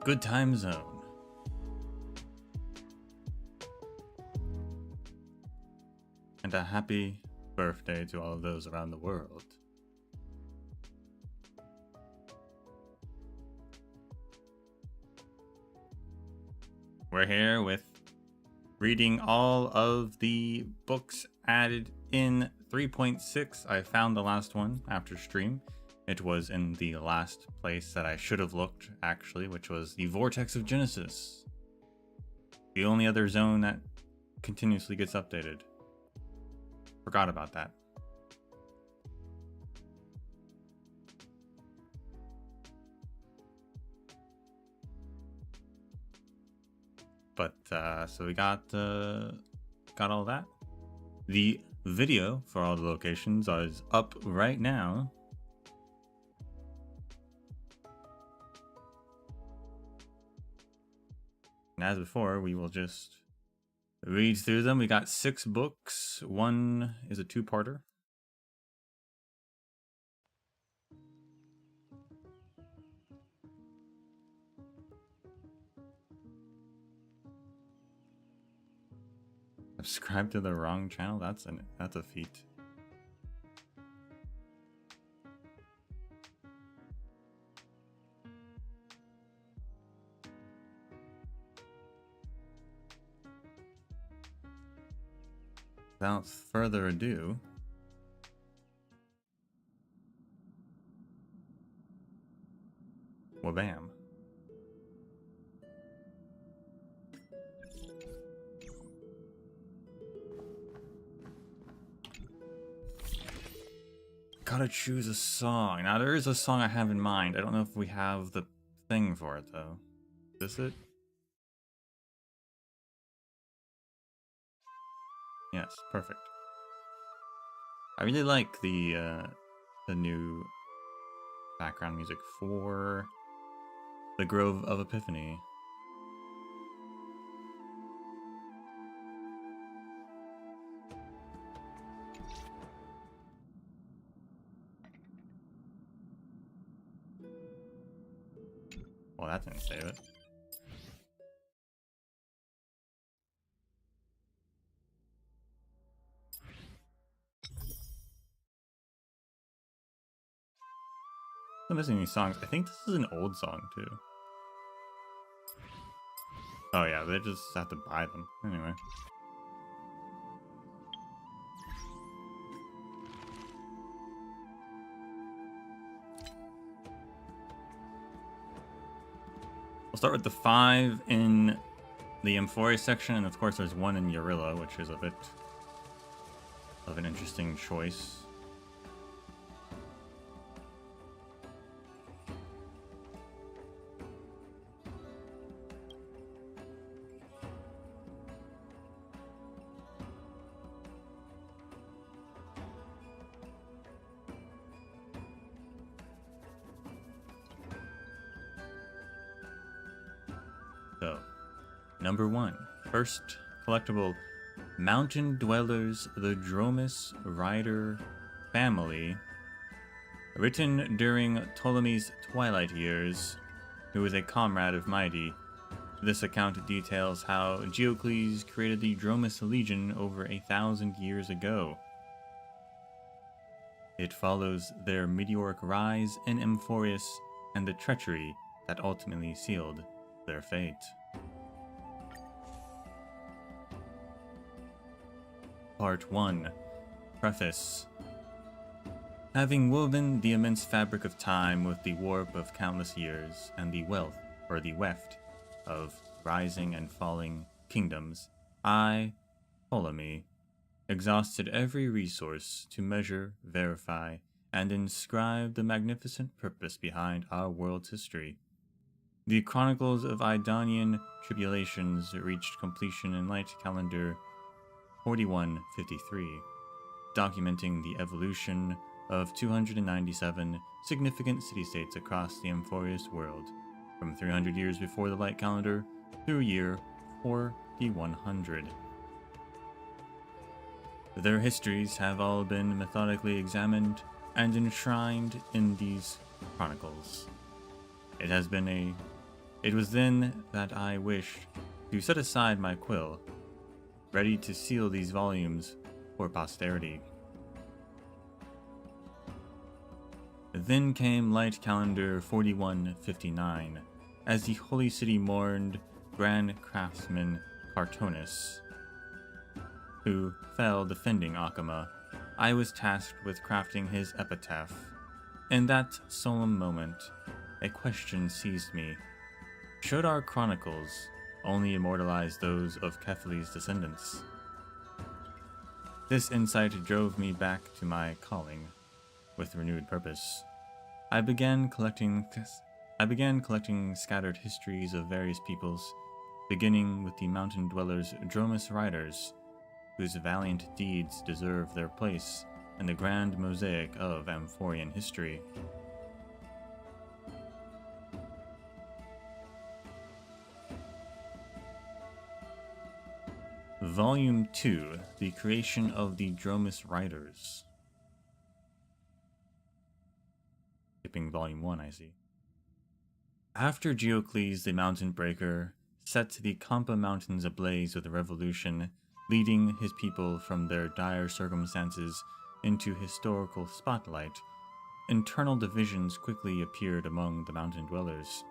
Good time zone. And a happy birthday to all of those around the world. We're here with reading all of the books added in 3.6. I found the last one after stream. It was in the last place that I should have looked, actually, which was the Vortex of Genesis. The only other zone that continuously gets updated. Forgot about that. But, so we got all that. The video for all the locations is up right now. And as before, we will just read through them. We got 6 books. One is a 2-parter. Subscribe to the wrong channel? That's a feat. Without further ado, wabam. gotta choose a song. Now, there is a song I have in mind. I don't know if we have the thing for it, though. Is this it? Yes, perfect. I really like the new background music for the Grove of Epiphany. Well, that didn't save it. I'm missing these songs. I think this is an old song, too. Oh, yeah, they just have to buy them. Anyway. We'll start with the 5 in the Amphoria section, and of course there's 1 in Urilla, which is a bit of an interesting choice. So, number 1, first collectible, Mountain Dwellers, the Dromus Rider Family, written during Ptolemy's twilight years, who was a comrade of Mighty. This account details how Geocles created the Dromus Legion over 1,000 years ago. It follows their meteoric rise in Amphorius and the treachery that ultimately sealed their fate. Part 1. Preface. Having woven the immense fabric of time with the warp of countless years and the wealth, or the weft, of rising and falling kingdoms, I, Ptolemy, exhausted every resource to measure, verify, and inscribe the magnificent purpose behind our world's history. The chronicles of Idonian tribulations reached completion in Light Calendar 4153, documenting the evolution of 297 significant city-states across the Amphorius world, from 300 years before the Light Calendar through year 4100. Their histories have all been methodically examined and enshrined in these chronicles. It was then that I wished to set aside my quill, ready to seal these volumes for posterity. Then came Light Calendar 4159, as the Holy City mourned Grand Craftsman Cartonus, who fell defending Akama. I was tasked with crafting his epitaph. In that solemn moment, a question seized me. Should our chronicles only immortalize those of Kefali's descendants? This insight drove me back to my calling with renewed purpose. I began collecting scattered histories of various peoples, beginning with the Mountain Dwellers' Dromus Riders, whose valiant deeds deserve their place in the grand mosaic of Amphorian history. Volume 2, The Creation of the Dromus Riders. Skipping Volume 1, I see. After Geocles the Mountain Breaker set the Kampa Mountains ablaze with a revolution, leading his people from their dire circumstances into historical spotlight, internal divisions quickly appeared among the mountain dwellers.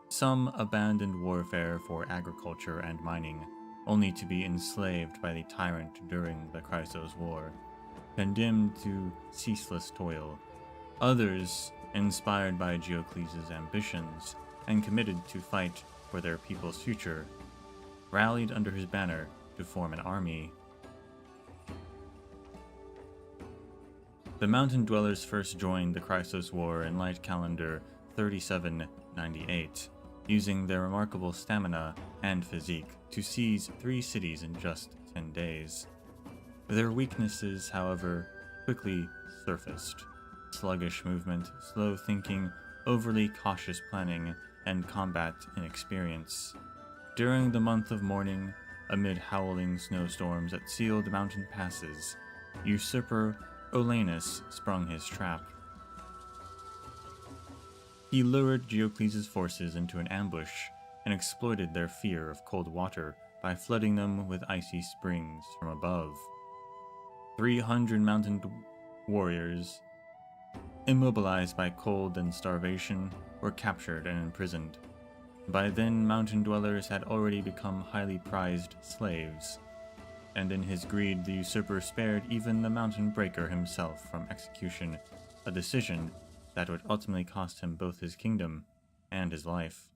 Some abandoned warfare for agriculture and mining, only to be enslaved by the tyrant during the Chrysos War, condemned to ceaseless toil. Others, inspired by Geocles' ambitions and committed to fight for their people's future, rallied under his banner to form an army. The Mountain Dwellers first joined the Chrysos War in Light Calendar 3798, using their remarkable stamina and physique to seize 3 cities in just 10 days. Their weaknesses, however, quickly surfaced: sluggish movement, slow thinking, overly cautious planning, and combat inexperience. During the month of mourning, amid howling snowstorms that sealed mountain passes, usurper Olanus sprung his trap. He lured Geocles' forces into an ambush and exploited their fear of cold water by flooding them with icy springs from above. 300 mountain warriors, immobilized by cold and starvation, were captured and imprisoned. By then, mountain dwellers had already become highly prized slaves, and in his greed the usurper spared even the mountain breaker himself from execution, a decision that would ultimately cost him both his kingdom and his life.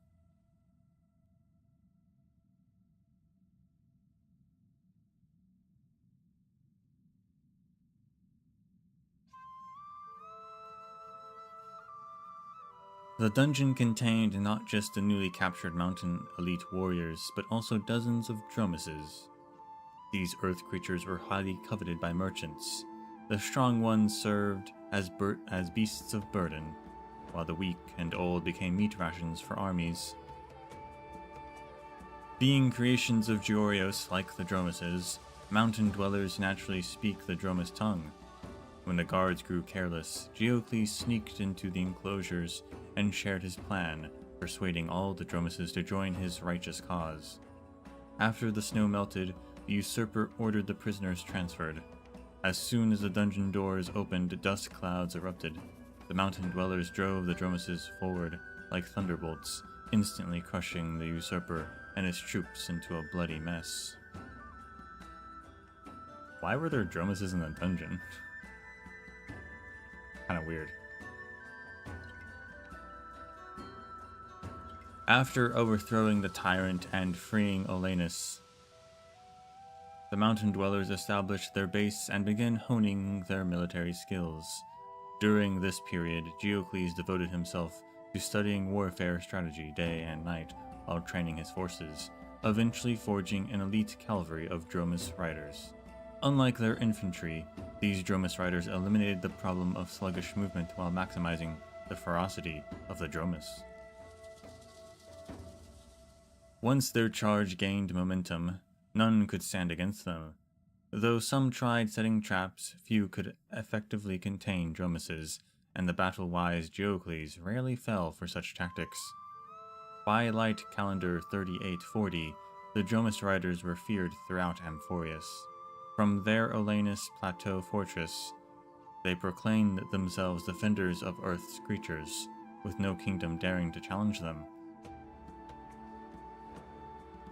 The dungeon contained not just the newly captured mountain elite warriors, but also dozens of dromuses. These earth creatures were highly coveted by merchants. The strong ones served as beasts of burden, while the weak and old became meat rations for armies. Being creations of Georios like the dromuses, mountain dwellers naturally speak the dromus tongue. When the guards grew careless, Geocles sneaked into the enclosures and shared his plan, persuading all the dromuses to join his righteous cause. After the snow melted, the usurper ordered the prisoners transferred. As soon as the dungeon doors opened, dust clouds erupted. The mountain dwellers drove the dromuses forward like thunderbolts, instantly crushing the usurper and his troops into a bloody mess. Why were there dromuses in the dungeon? Kinda weird. After overthrowing the tyrant and freeing Olanus, the mountain dwellers established their base and began honing their military skills. During this period, Geocles devoted himself to studying warfare strategy day and night while training his forces, eventually forging an elite cavalry of dromus riders. Unlike their infantry, these dromus riders eliminated the problem of sluggish movement while maximizing the ferocity of the dromus. Once their charge gained momentum, none could stand against them. Though some tried setting traps, few could effectively contain dromuses, and the battle-wise Geocles rarely fell for such tactics. By Light Calendar 3840, the dromus riders were feared throughout Amphorius. From their Olanus Plateau fortress, they proclaimed themselves defenders of Earth's creatures, with no kingdom daring to challenge them.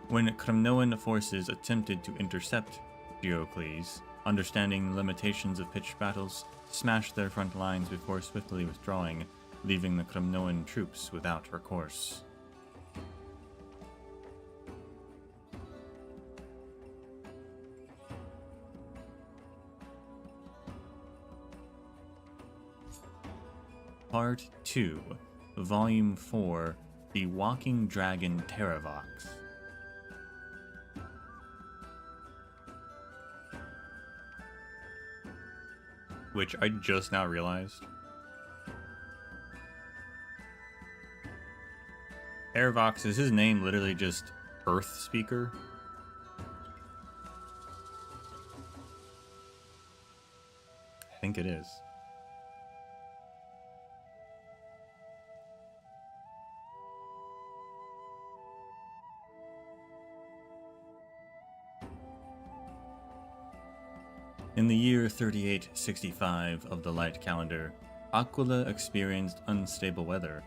When Cremnoan forces attempted to intercept Geocles, understanding the limitations of pitched battles, smashed their front lines before swiftly withdrawing, leaving the Cremnoan troops without recourse. Part 2, Volume 4, The Walking Dragon Terravox. Which I just now realized. Terravox, is his name literally just Earth Speaker? I think it is. In the year 3865 of the Light Calendar, Aquila experienced unstable weather.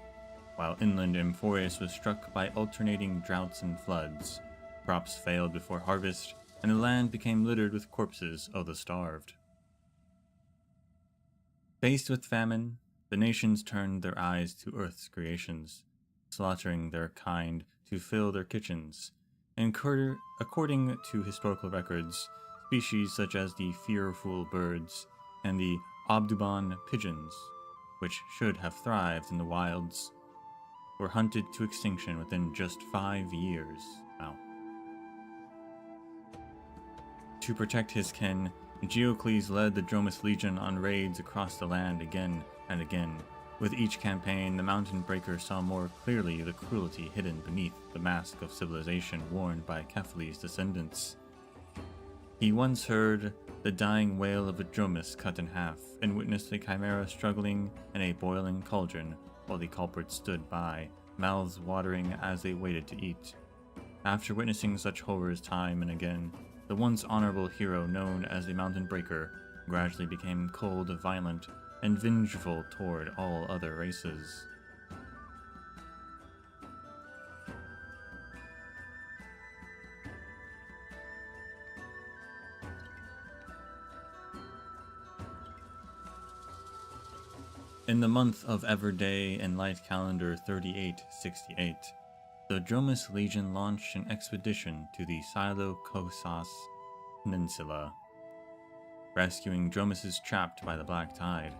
While inland Amphorius was struck by alternating droughts and floods, crops failed before harvest, and the land became littered with corpses of the starved. Faced with famine, the nations turned their eyes to Earth's creations, slaughtering their kind to fill their kitchens. According to historical records, species such as the fearful birds and the Obduban pigeons, which should have thrived in the wilds, were hunted to extinction within just 5 years. Wow. To protect his kin, Geocles led the Dromus Legion on raids across the land again and again. With each campaign, the Mountain Breaker saw more clearly the cruelty hidden beneath the mask of civilization worn by Cephales's descendants. He once heard the dying wail of a Dromus cut in half, and witnessed a chimera struggling in a boiling cauldron while the culprits stood by, mouths watering as they waited to eat. After witnessing such horrors time and again, the once honorable hero known as the Mountain Breaker gradually became cold, violent, and vengeful toward all other races. In the month of Everday in Light Calendar 3868, the Dromus Legion launched an expedition to the Silo-Kosas Peninsula, rescuing Dromuses trapped by the Black Tide.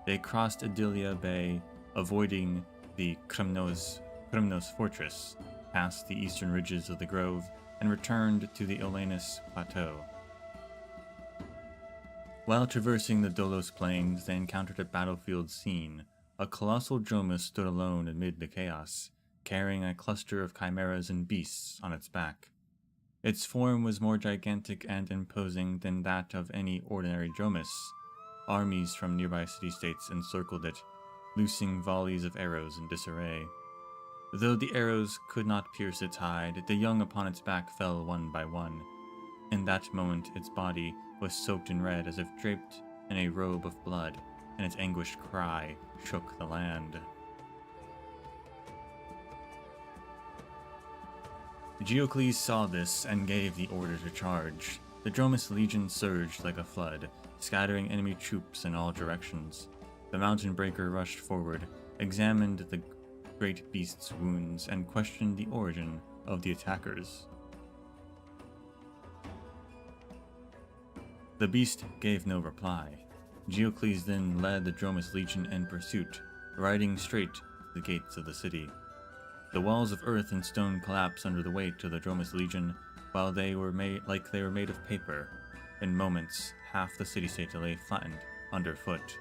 They crossed Adelia Bay, avoiding the Krymnos fortress, passed the eastern ridges of the Grove, and returned to the Olanus Plateau. While traversing the Dolos Plains, they encountered a battlefield scene. A colossal Dromus stood alone amid the chaos, carrying a cluster of chimeras and beasts on its back. Its form was more gigantic and imposing than that of any ordinary Dromus. Armies from nearby city-states encircled it, loosing volleys of arrows in disarray. Though the arrows could not pierce its hide, the young upon its back fell one by one. In that moment, its body was soaked in red as if draped in a robe of blood, and its anguished cry shook the land. Geocles saw this and gave the order to charge. The Dromus Legion surged like a flood, scattering enemy troops in all directions. The Mountain Breaker rushed forward, examined the great beast's wounds, and questioned the origin of the attackers. The beast gave no reply. Geocles then led the Dromus Legion in pursuit, riding straight to the gates of the city. The walls of earth and stone collapsed under the weight of the Dromus Legion, while they were made of paper. In moments, half the city-state lay flattened underfoot.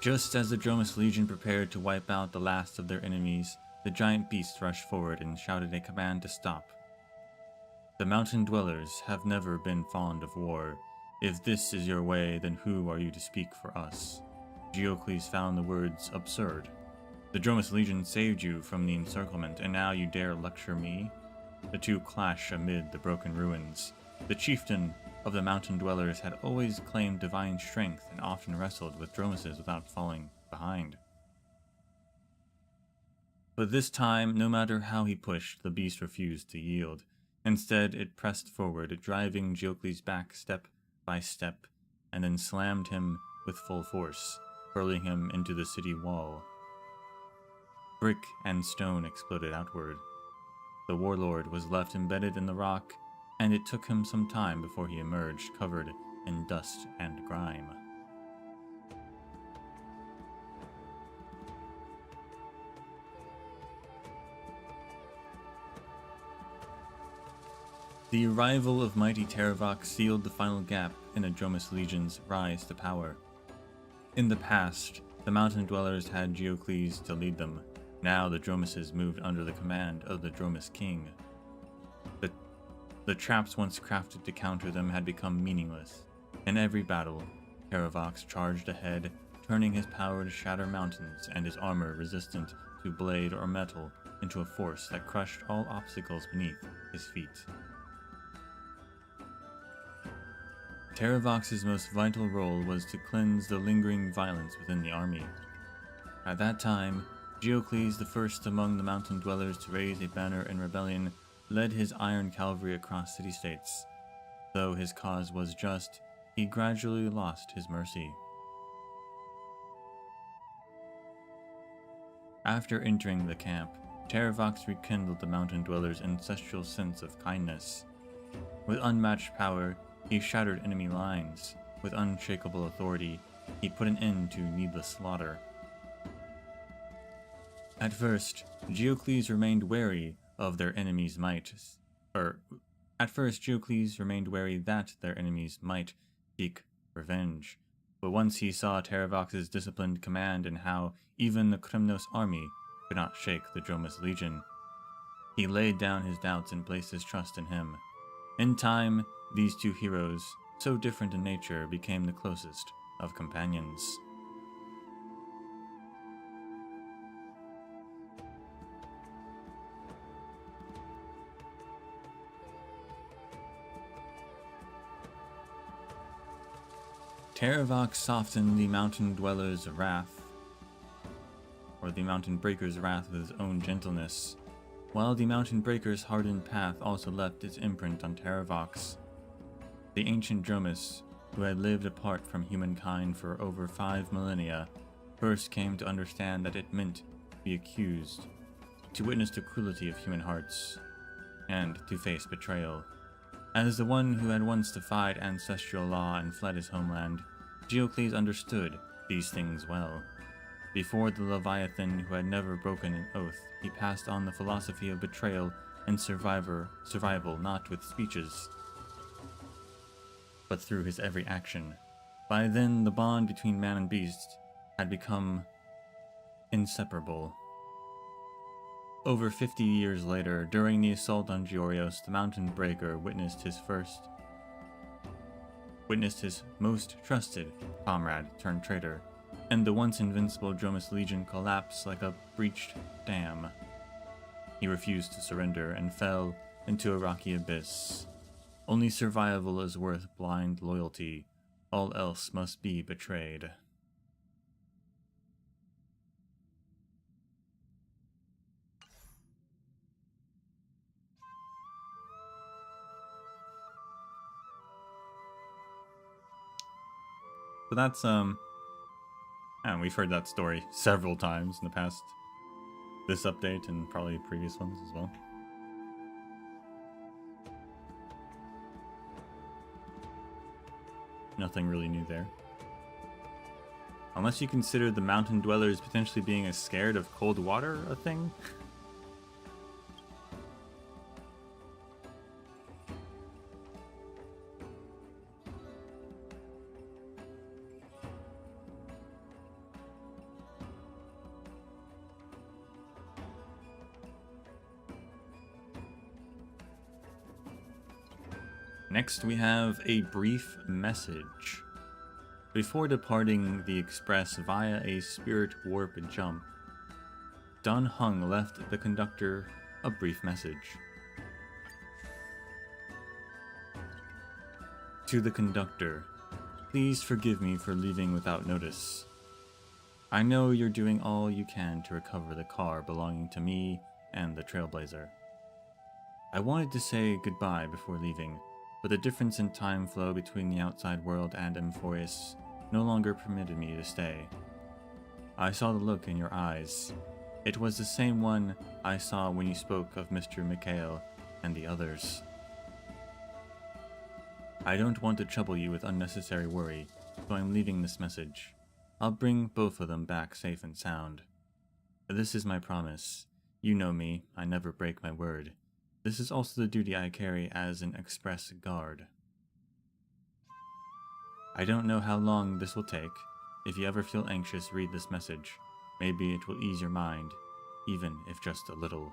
Just as the Dromus Legion prepared to wipe out the last of their enemies, the giant beast rushed forward and shouted a command to stop. The mountain dwellers have never been fond of war. If this is your way, then who are you to speak for us? Geocles found the words absurd. The Dromus Legion saved you from the encirclement, and now you dare lecture me? The two clash amid the broken ruins. The chieftain of the mountain dwellers had always claimed divine strength and often wrestled with Dromuses without falling behind. But this time, no matter how he pushed, the beast refused to yield. Instead, it pressed forward, driving Geocles back step by step, and then slammed him with full force, hurling him into the city wall. Brick and stone exploded outward. The warlord was left embedded in the rock, and it took him some time before he emerged, covered in dust and grime. The arrival of mighty Terravox sealed the final gap in the Dromus Legion's rise to power. In the past, the mountain dwellers had Geocles to lead them. Now the Dromuses moved under the command of the Dromus King. The traps once crafted to counter them had become meaningless. In every battle, Terravox charged ahead, turning his power to shatter mountains and his armor resistant to blade or metal into a force that crushed all obstacles beneath his feet. Terravox's most vital role was to cleanse the lingering violence within the army. At that time, Geocles, the first among the mountain dwellers to raise a banner in rebellion, led his iron cavalry across city-states. Though his cause was just, he gradually lost his mercy. After entering the camp, Terravox rekindled the mountain dwellers' ancestral sense of kindness. With unmatched power, He shattered enemy lines. With unshakable authority, he put an end to needless slaughter. At first, Geocles remained wary of their enemies' might, At first, Geocles remained wary that their enemies might seek revenge. But once he saw Terravox's disciplined command and how even the Krymnos army could not shake the Dromus Legion, he laid down his doubts and placed his trust in him. In time, these two heroes, so different in nature, became the closest of companions. Terravox softened the mountain dweller's wrath, or the mountain breaker's wrath, with his own gentleness, while the mountain breaker's hardened path also left its imprint on Terravox. The ancient Dromus, who had lived apart from humankind for over 5 millennia, first came to understand that it meant to be accused, to witness the cruelty of human hearts, and to face betrayal. As the one who had once defied ancestral law and fled his homeland, Geocles understood these things well. Before the Leviathan, who had never broken an oath, he passed on the philosophy of betrayal and survival not with speeches, but through his every action. By then, the bond between man and beast had become inseparable. Over 50 years later, during the assault on Georios, the mountain breaker witnessed his most trusted comrade turned traitor, and the once invincible Dromus Legion collapsed like a breached dam. He refused to surrender and fell into a rocky abyss. Only survival is worth blind loyalty. All else must be betrayed. So that's, and we've heard that story several times in the past, this update and probably previous ones as well. Nothing really new there. Unless you consider the mountain dwellers potentially being as scared of cold water a thing. Next, we have a brief message. Before departing the express via a spirit warp jump, Don Hung left the conductor a brief message. To the conductor, please forgive me for leaving without notice. I know you're doing all you can to recover the car belonging to me and the Trailblazer. I wanted to say goodbye before leaving, but the difference in time flow between the outside world and Amphorius no longer permitted me to stay. I saw the look in your eyes. It was the same one I saw when you spoke of Mr. Mikhail and the others. I don't want to trouble you with unnecessary worry, so I'm leaving this message. I'll bring both of them back safe and sound. This is my promise. You know me, I never break my word. This is also the duty I carry as an express guard. I don't know how long this will take. If you ever feel anxious, read this message. Maybe it will ease your mind, even if just a little.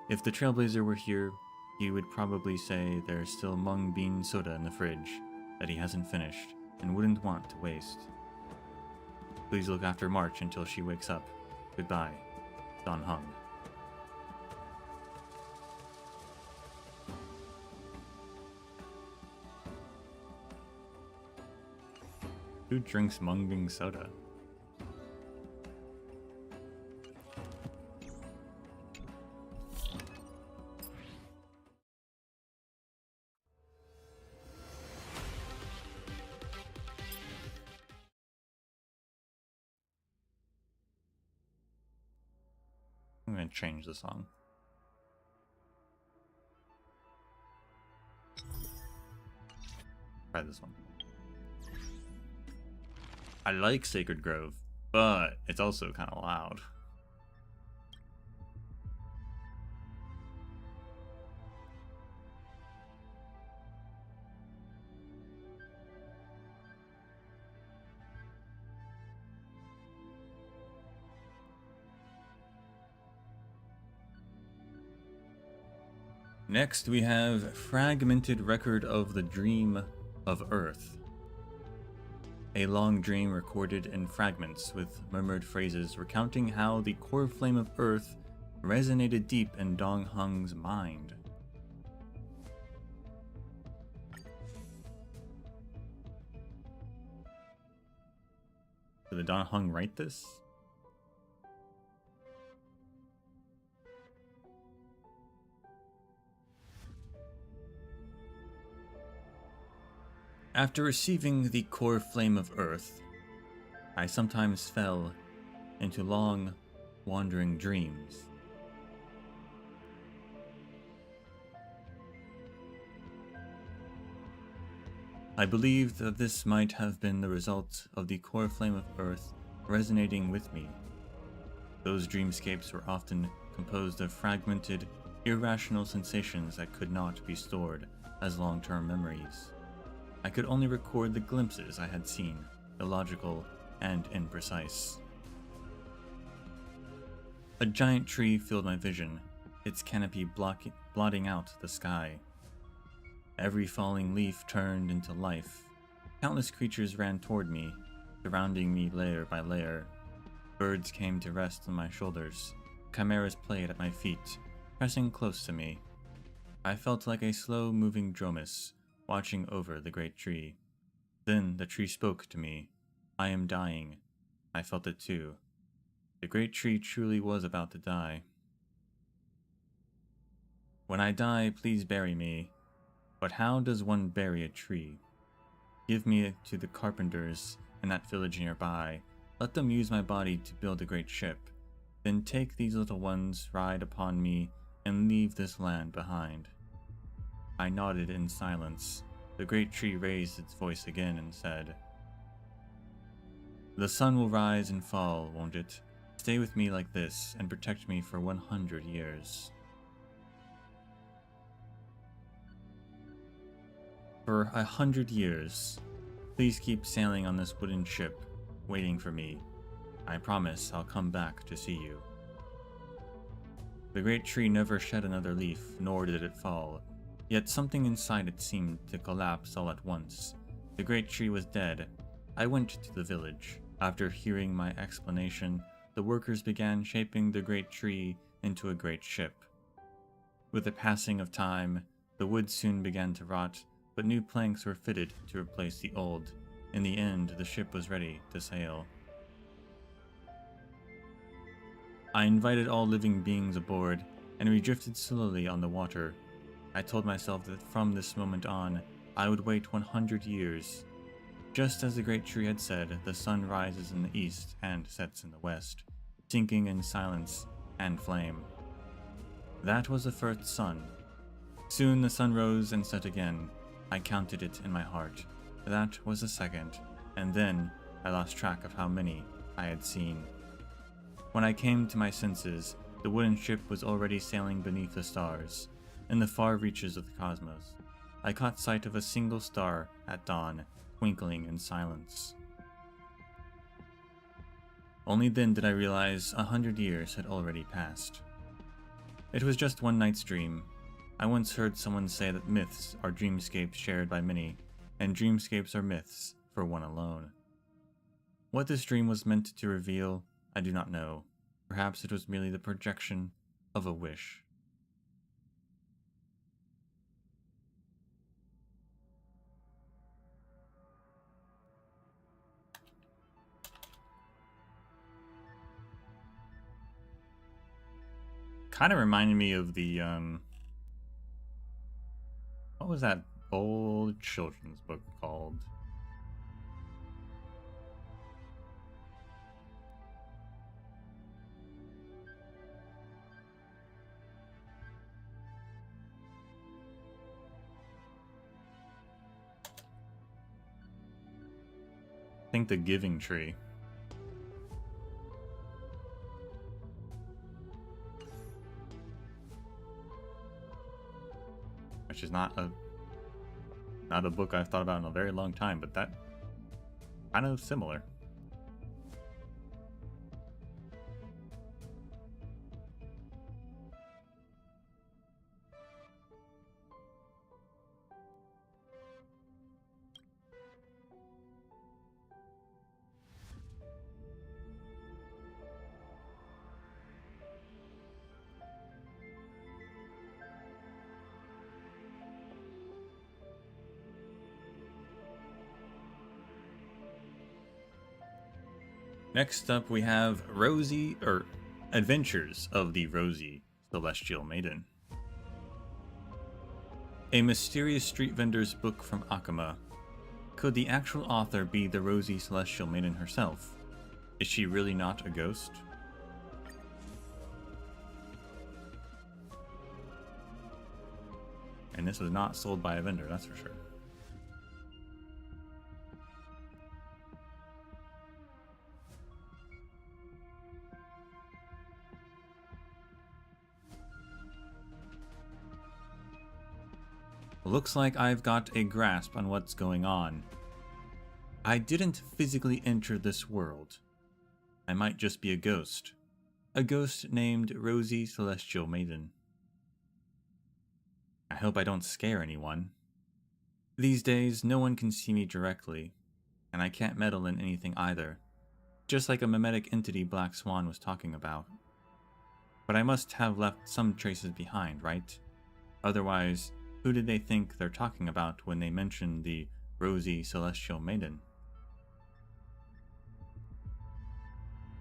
If the Trailblazer were here, he would probably say there's still mung bean soda in the fridge that he hasn't finished and wouldn't want to waste. Please look after March until she wakes up. Goodbye, Don Hung. Who drinks mung bean soda? I'm gonna change the song. Try this one. I like Sacred Grove, but it's also kind of loud. Next, we have Fragmented Record of the Dream of Earth. A long dream recorded in fragments with murmured phrases recounting how the core flame of Earth resonated deep in Dong Hung's mind. Did the Dong Hung write this? After receiving the core flame of Earth, I sometimes fell into long, wandering dreams. I believed that this might have been the result of the core flame of Earth resonating with me. Those dreamscapes were often composed of fragmented, irrational sensations that could not be stored as long-term memories. I could only record the glimpses I had seen, illogical and imprecise. A giant tree filled my vision, its canopy blotting out the sky. Every falling leaf turned into life. Countless creatures ran toward me, surrounding me layer by layer. Birds came to rest on my shoulders. Chimeras played at my feet, pressing close to me. I felt like a slow-moving dromus, watching over the great tree. Then the tree spoke to me. I am dying. I felt it too. The great tree truly was about to die. When I die, please bury me. But how does one bury a tree? Give me to the carpenters in that village nearby. Let them use my body to build a great ship. Then take these little ones, ride upon me, and leave this land behind. I nodded in silence. The great tree raised its voice again and said, "The sun will rise and fall, won't it? Stay with me like this and protect me for 100 years. For 100 years, please keep sailing on this wooden ship, waiting for me. I promise I'll come back to see you." The great tree never shed another leaf, nor did it fall. Yet something inside it seemed to collapse all at once. The great tree was dead. I went to the village. After hearing my explanation, the workers began shaping the great tree into a great ship. With the passing of time, the wood soon began to rot, but new planks were fitted to replace the old. In the end, the ship was ready to sail. I invited all living beings aboard, and we drifted slowly on the water. I told myself that from this moment on, I would wait 100 years. Just as the great tree had said, the sun rises in the east and sets in the west, sinking in silence and flame. That was the first sun. Soon the sun rose and set again. I counted it in my heart. That was the second, and then I lost track of how many I had seen. When I came to my senses, the wooden ship was already sailing beneath the stars. In the far reaches of the cosmos, I caught sight of a single star at dawn, twinkling in silence. Only then did I realize 100 years had already passed. It was just one night's dream. I once heard someone say that myths are dreamscapes shared by many, and dreamscapes are myths for one alone. What this dream was meant to reveal, I do not know. Perhaps it was merely the projection of a wish. Kind of reminded me of the, what was that old children's book called? think the Giving Tree. Which is not a book I've thought about in a very long time, but that kind of similar. Next up, we have Adventures of the Rosy Celestial Maiden. A mysterious street vendor's book from Akama. Could the actual author be the Rosy Celestial Maiden herself? Is she really not a ghost? And this was not sold by a vendor, that's for sure. Looks like I've got a grasp on what's going on. I didn't physically enter this world. I might just be a ghost. A ghost named Rosy Celestial Maiden. I hope I don't scare anyone. These days, no one can see me directly, and I can't meddle in anything either, just like a mimetic entity Black Swan was talking about. But I must have left some traces behind, right? Otherwise, who did they think they're talking about when they mentioned the Rosy Celestial Maiden?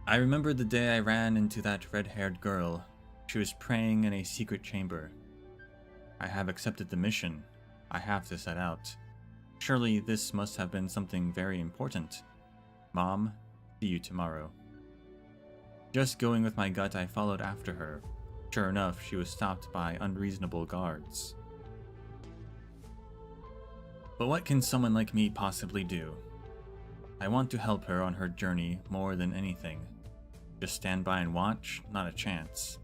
I remember the day I ran into that red-haired girl. She was praying in a secret chamber. I have accepted the mission. I have to set out. Surely this must have been something very important. Mom, see you tomorrow. Just going with my gut, I followed after her. Sure enough, she was stopped by unreasonable guards. But what can someone like me possibly do? I want to help her on her journey more than anything. Just stand by and watch? Not a chance.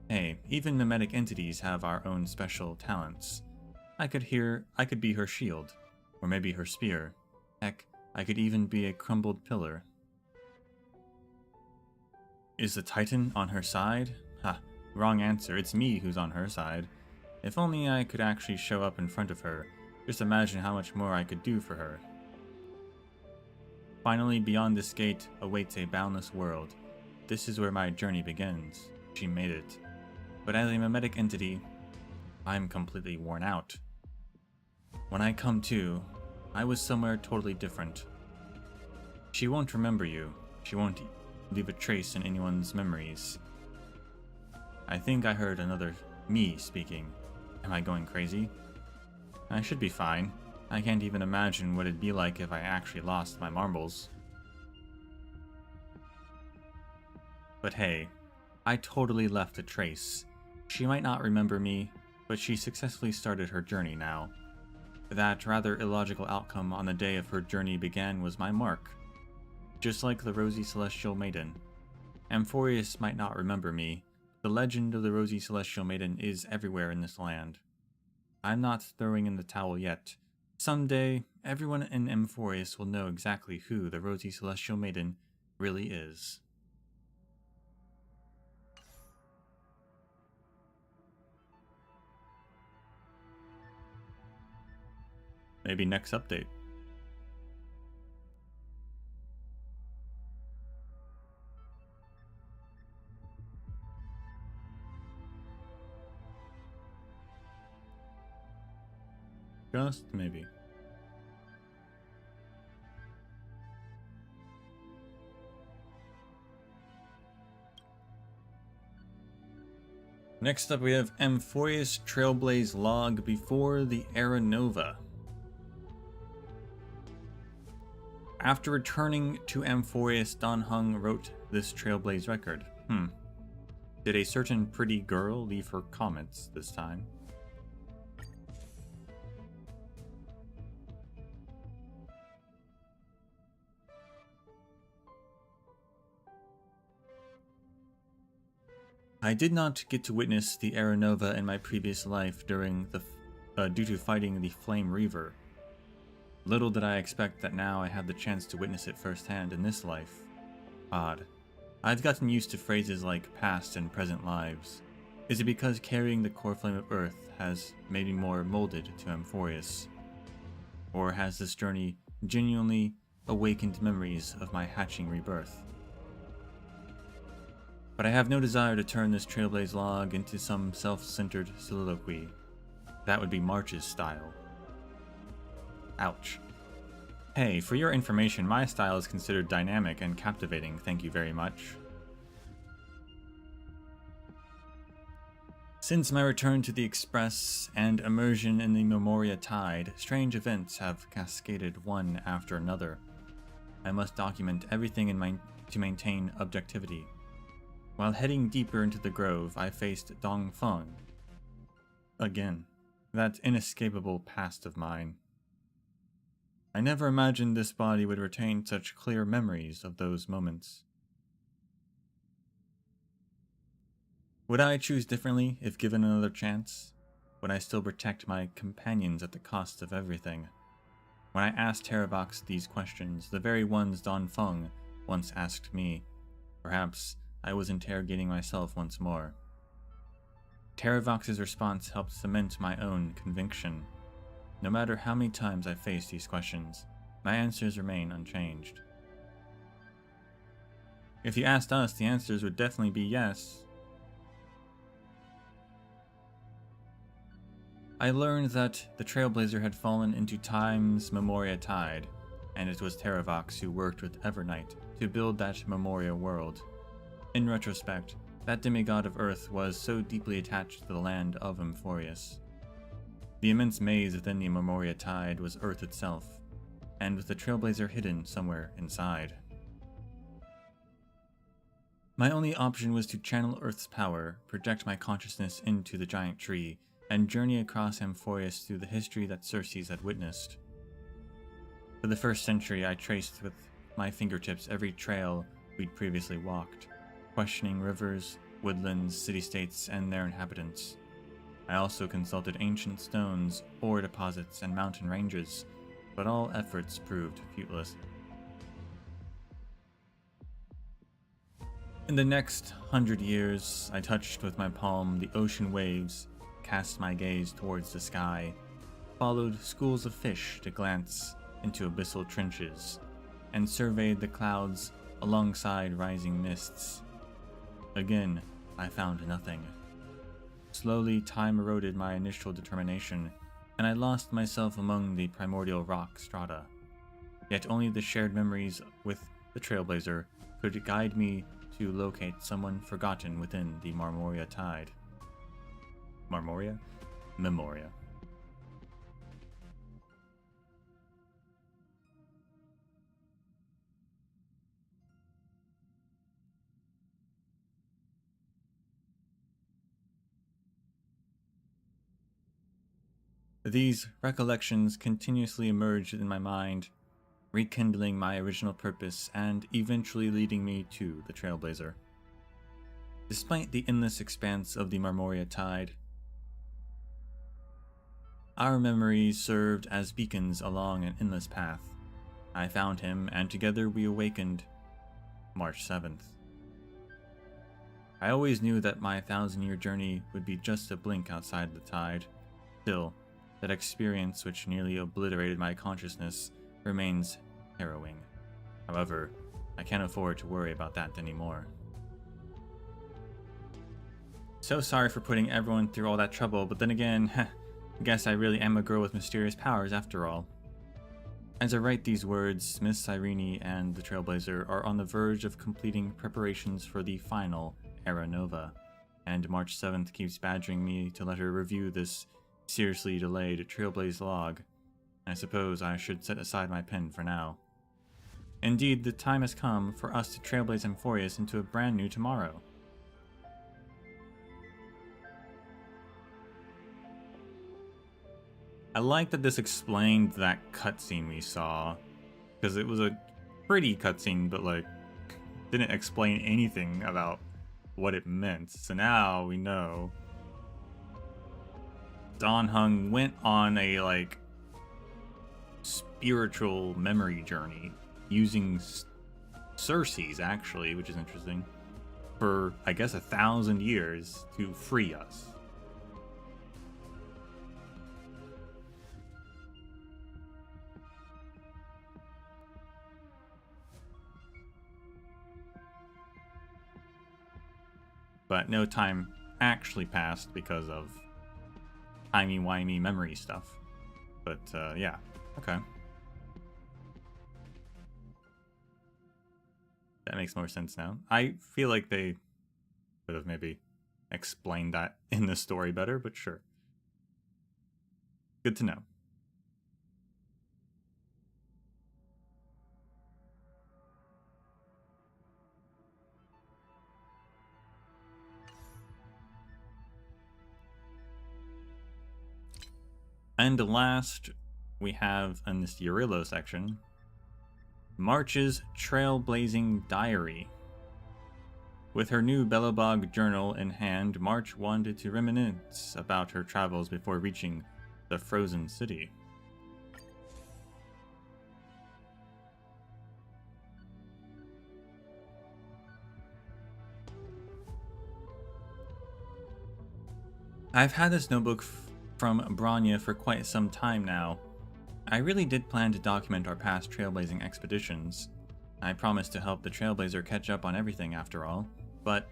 Hey, even mimetic entities have our own special talents. I could be her shield, or maybe her spear. Heck, I could even be a crumbled pillar. Is the Titan on her side? Ha, wrong answer. It's me who's on her side. If only I could actually show up in front of her. Just imagine how much more I could do for her. Finally, beyond this gate awaits a boundless world. This is where my journey begins. She made it. But as a mimetic entity, I'm completely worn out. When I come to, I was somewhere totally different. She won't remember you. She won't leave a trace in anyone's memories. I think I heard another me speaking. Am I going crazy? I should be fine. I can't even imagine what it'd be like if I actually lost my marbles. But hey, I totally left a trace. She might not remember me, but she successfully started her journey now. That rather illogical outcome on the day of her journey began was my mark. Just like the Rosy Celestial Maiden. Amphorius might not remember me. The legend of the Rosy Celestial Maiden is everywhere in this land. I'm not throwing in the towel yet. Someday, everyone in Amphorius will know exactly who the Rosy Celestial Maiden really is. Maybe next update. Just maybe. Next up we have Amphorius Trailblaze Log before the Era Nova. After returning to Amphorius, Dan Heng wrote this Trailblaze record. Did a certain pretty girl leave her comments this time? I did not get to witness the Era Nova in my previous life due to fighting the Flame Reaver. Little did I expect that now I had the chance to witness it firsthand in this life. Odd. I've gotten used to phrases like past and present lives. Is it because carrying the core flame of Earth has made me more molded to Amphorius? Or has this journey genuinely awakened memories of my hatching rebirth? But I have no desire to turn this Trailblaze log into some self-centered soliloquy. That would be March's style. Ouch. Hey, for your information, my style is considered dynamic and captivating, thank you very much. Since my return to the Express and immersion in the Memoria Tide, strange events have cascaded one after another. I must document everything to maintain objectivity. While heading deeper into the grove, I faced Dong Feng. Again, that inescapable past of mine. I never imagined this body would retain such clear memories of those moments. Would I choose differently if given another chance? Would I still protect my companions at the cost of everything? When I asked Terravox these questions, the very ones Dong Feng once asked me, perhaps I was interrogating myself once more. Terravox's response helped cement my own conviction. No matter how many times I face these questions, my answers remain unchanged. If you asked us, the answers would definitely be yes. I learned that the Trailblazer had fallen into Time's Memoria Tide, and it was Terravox who worked with Evernight to build that Memoria world. In retrospect, that demigod of Earth was so deeply attached to the land of Amphorius. The immense maze within the Memoria Tide was Earth itself, and with the Trailblazer hidden somewhere inside. My only option was to channel Earth's power, project my consciousness into the giant tree, and journey across Amphorius through the history that Circes had witnessed. For the first century, I traced with my fingertips every trail we'd previously walked, questioning rivers, woodlands, city-states, and their inhabitants. I also consulted ancient stones, ore deposits, and mountain ranges, but all efforts proved fruitless. In the next 100 years, I touched with my palm the ocean waves, cast my gaze towards the sky, followed schools of fish to glance into abyssal trenches, and surveyed the clouds alongside rising mists. Again, I found nothing. Slowly, time eroded my initial determination, and I lost myself among the primordial rock strata. Yet only the shared memories with the Trailblazer could guide me to locate someone forgotten within the Memoria Tide. Memoria? These recollections continuously emerged in my mind, rekindling my original purpose and eventually leading me to the Trailblazer. Despite the endless expanse of the Memoria Tide, our memories served as beacons along an endless path. I found him, and together we awakened March 7th. I always knew that my 1,000-year journey would be just a blink outside the tide. Still, that experience which nearly obliterated my consciousness remains harrowing. However, I can't afford to worry about that anymore. So sorry for putting everyone through all that trouble, but then again, I guess I really am a girl with mysterious powers after all. As I write these words, Miss Irene and the Trailblazer are on the verge of completing preparations for the final Era Nova, and March 7th keeps badgering me to let her review this seriously delayed Trailblaze log. I suppose I should set aside my pen for now. Indeed, the time has come for us to trailblaze Amphorius into a brand new tomorrow. I like that this explained that cutscene we saw, because it was a pretty cutscene, but like, didn't explain anything about what it meant. So now we know. Dan Heng went on a like spiritual memory journey using Circes, actually, which is interesting, for I guess 1,000 years to free us. But no time actually passed because of timey-wimey memory stuff. But yeah, okay. That makes more sense now. I feel like they could have maybe explained that in the story better, but sure. Good to know. And last, we have in this Urillo section, March's Trailblazing Diary. With her new Belobog journal in hand, March wanted to reminisce about her travels before reaching the Frozen City. I've had this notebook from Branya for quite some time now. I really did plan to document our past trailblazing expeditions. I promised to help the Trailblazer catch up on everything after all. But,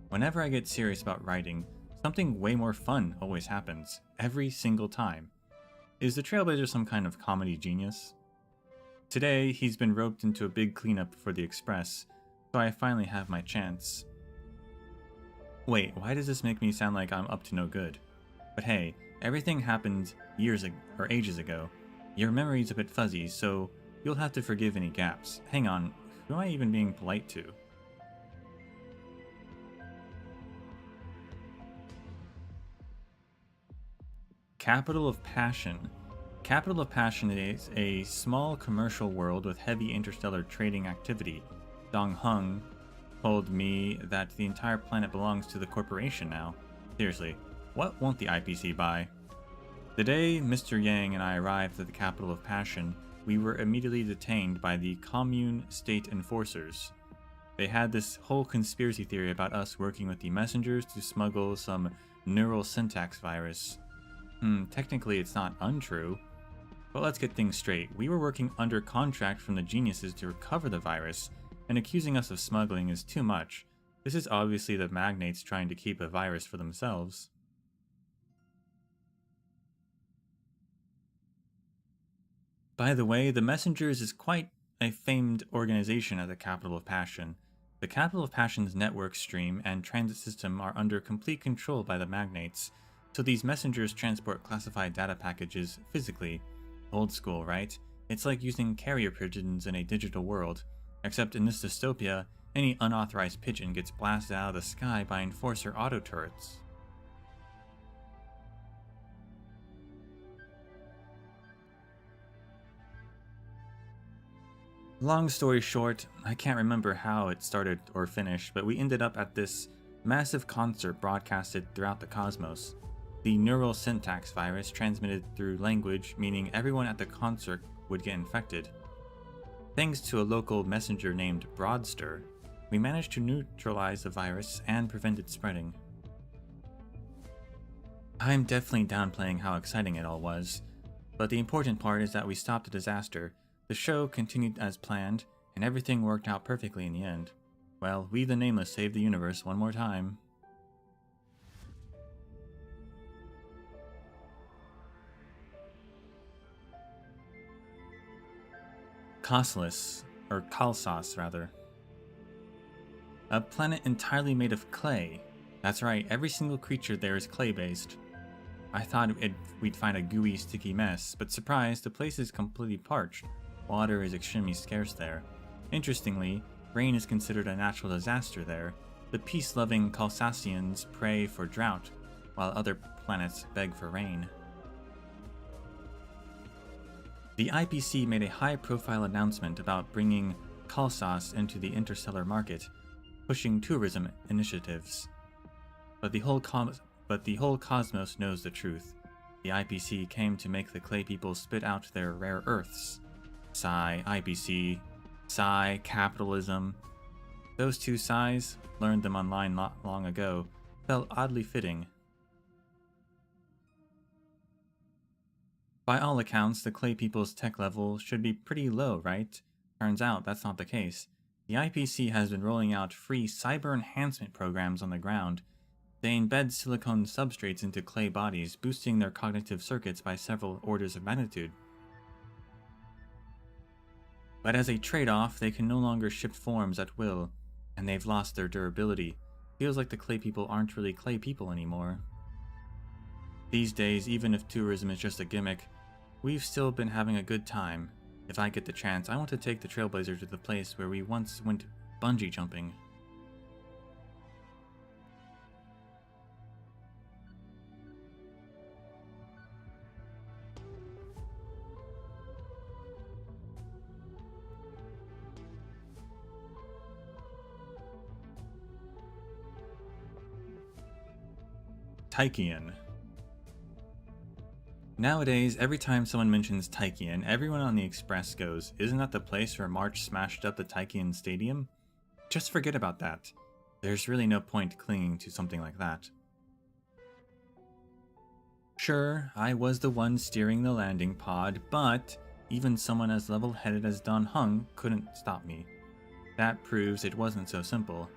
whenever I get serious about writing, something way more fun always happens, every single time. Is the Trailblazer some kind of comedy genius? Today, he's been roped into a big cleanup for the Express, so I finally have my chance. Wait, why does this make me sound like I'm up to no good? But hey, everything happened ages ago. Your memory's a bit fuzzy, so you'll have to forgive any gaps. Hang on, who am I even being polite to? Capital of Passion. Capital of Passion is a small commercial world with heavy interstellar trading activity. Dong Heng told me that the entire planet belongs to the corporation now. Seriously, what won't the IPC buy? The day Mr. Yang and I arrived at the Capital of Passion, we were immediately detained by the Commune State Enforcers. They had this whole conspiracy theory about us working with the messengers to smuggle some neural syntax virus. Technically it's not untrue, but let's get things straight. We were working under contract from the geniuses to recover the virus, and accusing us of smuggling is too much. This is obviously the magnates trying to keep a virus for themselves. By the way, the Messengers is quite a famed organization at the Capital of Passion. The Capital of Passion's network stream and transit system are under complete control by the magnates, so these messengers transport classified data packages physically. Old school, right? It's like using carrier pigeons in a digital world, except in this dystopia, any unauthorized pigeon gets blasted out of the sky by Enforcer auto turrets. Long story short, I can't remember how it started or finished, but we ended up at this massive concert broadcasted throughout the cosmos. The neural syntax virus transmitted through language, meaning everyone at the concert would get infected. Thanks to a local messenger named Broadster, we managed to neutralize the virus and prevent it spreading. I'm definitely downplaying how exciting it all was, but the important part is that we stopped the disaster. The show continued as planned, and everything worked out perfectly in the end. Well, we the Nameless saved the universe one more time. Cossalis, or Kalsas rather. A planet entirely made of clay. That's right, every single creature there is clay-based. I thought we'd find a gooey, sticky mess, but surprise, the place is completely parched. Water is extremely scarce there. Interestingly, rain is considered a natural disaster there. The peace-loving Kalsasians pray for drought, while other planets beg for rain. The IPC made a high-profile announcement about bringing Kalsas into the interstellar market. pushing tourism initiatives. But the whole cosmos knows the truth. The IPC came to make the clay people spit out their rare earths. Sigh, IPC. Sigh, capitalism. Those two sighs, learned them online long ago, felt oddly fitting. By all accounts, the clay people's tech level should be pretty low, right? Turns out that's not the case. The IPC has been rolling out free cyber enhancement programs on the ground. They embed silicone substrates into clay bodies, boosting their cognitive circuits by several orders of magnitude. But as a trade-off, they can no longer shift forms at will, and they've lost their durability. Feels like the clay people aren't really clay people anymore. These days, even if tourism is just a gimmick, we've still been having a good time. If I get the chance, I want to take the Trailblazer to the place where we once went bungee jumping. Taikian. Nowadays, every time someone mentions Taikian, everyone on the Express goes, "Isn't that the place where March smashed up the Taikian Stadium?" Just forget about that. There's really no point clinging to something like that. Sure, I was the one steering the landing pod, but even someone as level-headed as Don Hung couldn't stop me. That proves it wasn't so simple.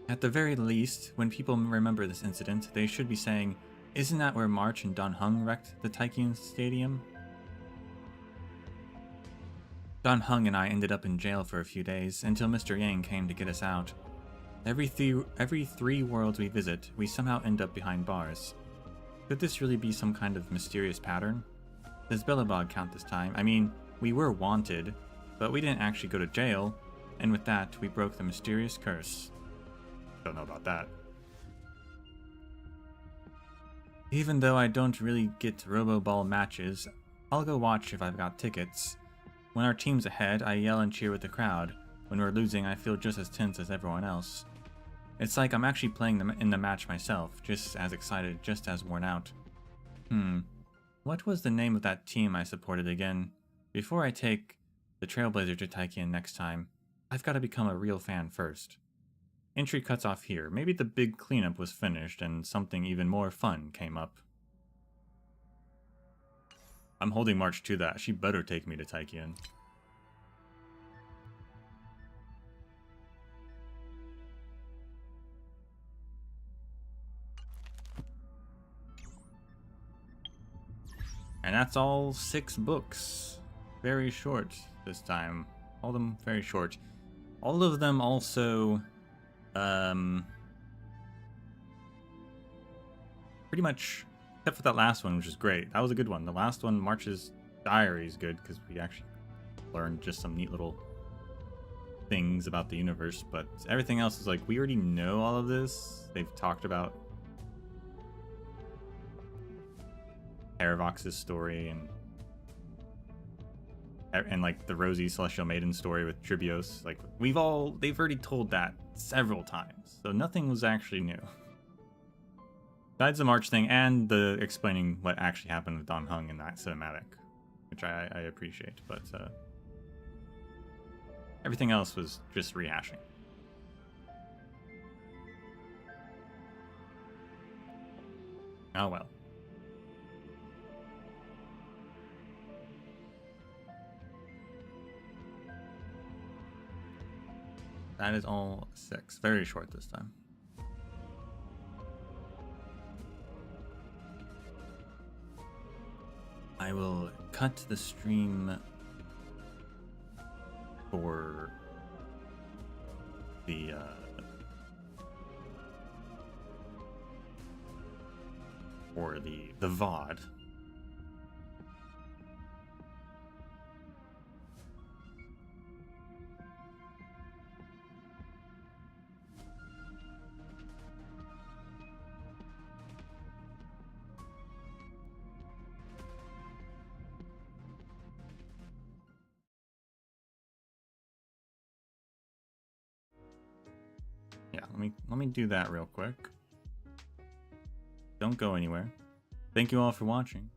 At the very least, when people remember this incident, they should be saying, "Isn't that where March and Don Hung wrecked the Taikian Stadium?" Don Hung and I ended up in jail for a few days, until Mr. Yang came to get us out. Every three worlds we visit, we somehow end up behind bars. Could this really be some kind of mysterious pattern? Does Bellabog count this time? I mean, we were wanted, but we didn't actually go to jail, and with that, we broke the mysterious curse. Don't know about that. Even though I don't really get Robo-Ball matches, I'll go watch if I've got tickets. When our team's ahead, I yell and cheer with the crowd. When we're losing, I feel just as tense as everyone else. It's like I'm actually playing in the match myself, just as excited, just as worn out. What was the name of that team I supported again? Before I take the Trailblazer to Taikian next time, I've got to become a real fan first. Entry cuts off here. Maybe the big cleanup was finished and something even more fun came up. I'm holding March to that. She better take me to Taikian. And that's all 6 books. Very short this time. All of them very short. All of them also pretty much, except for that last one, which is great. That was a good one. The last one, March's Diary, is good because we actually learned just some neat little things about the universe. But everything else is like, we already know all of this. They've talked about Heravox's story and like the Rosy Celestial Maiden story with Tribios. Like they've already told that several times, so nothing was actually new. Besides the March thing and the explaining what actually happened with Don Hung in that cinematic, which I appreciate, but everything else was just rehashing. Oh well. That is all 6. Very short this time. I will cut the stream for the VOD. Let me do that real quick. Don't go anywhere. Thank you all for watching.